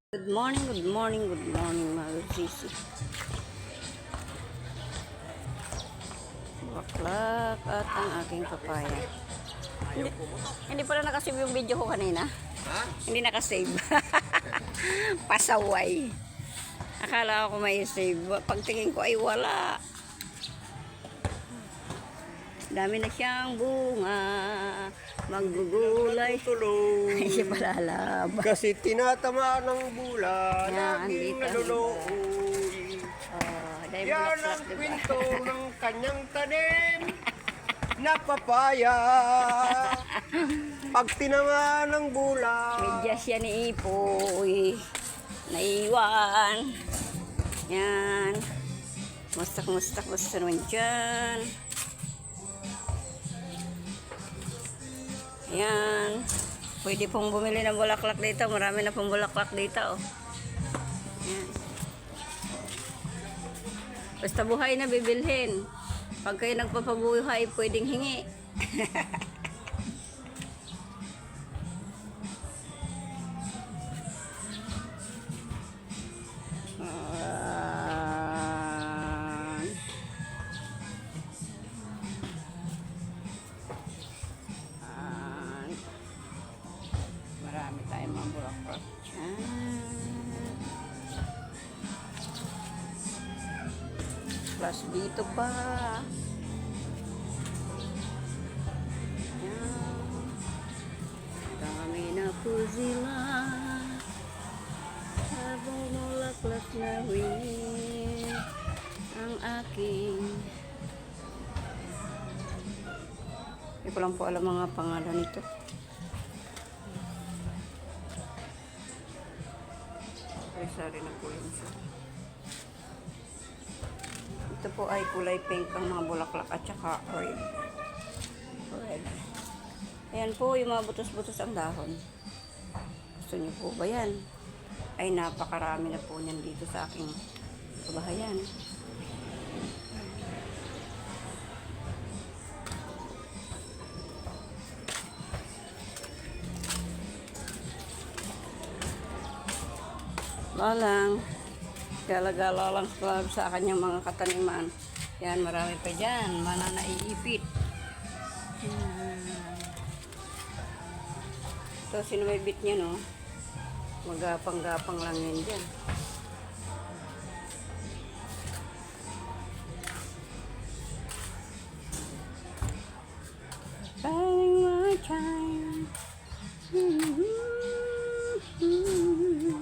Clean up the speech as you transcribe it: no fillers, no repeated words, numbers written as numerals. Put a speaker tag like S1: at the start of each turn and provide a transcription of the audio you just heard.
S1: Good morning, good morning, good morning mga sisi. Baklak at ang aking papaya. Hindi pala nakasave yung video ko kanina.
S2: Ha?
S1: Hindi nakasave. Pasaway. Akala ko may save. Pagtingin ko ay wala. Dami na siyang bunga. Maggugulay.
S2: Tulong.
S1: Ay, siya pala laba.
S2: Kasi tinatamaan ng bulan.
S1: Yan,
S2: Laging
S1: andito.
S2: nalulooy.
S1: Dahil
S2: Yan
S1: bulaklak,
S2: ang
S1: diba?
S2: kwento ng kanyang tanim na papaya. Pag tinamaan ng bulan.
S1: Medyas yan ni Ipoy. Naiwan. Yan. Mustak naman dyan. Ayan. Pwede pong bumili ng bulaklak dito. Marami na pong bulaklak dito. Oh. Ayan. Basta buhay na bibilhin. Pag kayo nagpapabuhay, pwedeng hingi. Marami tayong mga bulaklak. Plus dito pa. Yan. Dami na po sila. Habang bulaklak na rin ang aking. Hindi ko lang po alam mga pangalan nito. Sari na po yun siya. Ito po ay kulay pink ang mga bulaklak at saka red. Ayan po yung mga butos-butos ang dahon. Gusto niyo po ba yan? Ay napakarami na po niyan dito sa aking kabahayan. Walang gala-gala lang sa kanyang mga kataniman. Yan, marami pa dyan. Mana naiipit. Ito, sinumibit niya, no? Magapang-gapang lang yan dyan.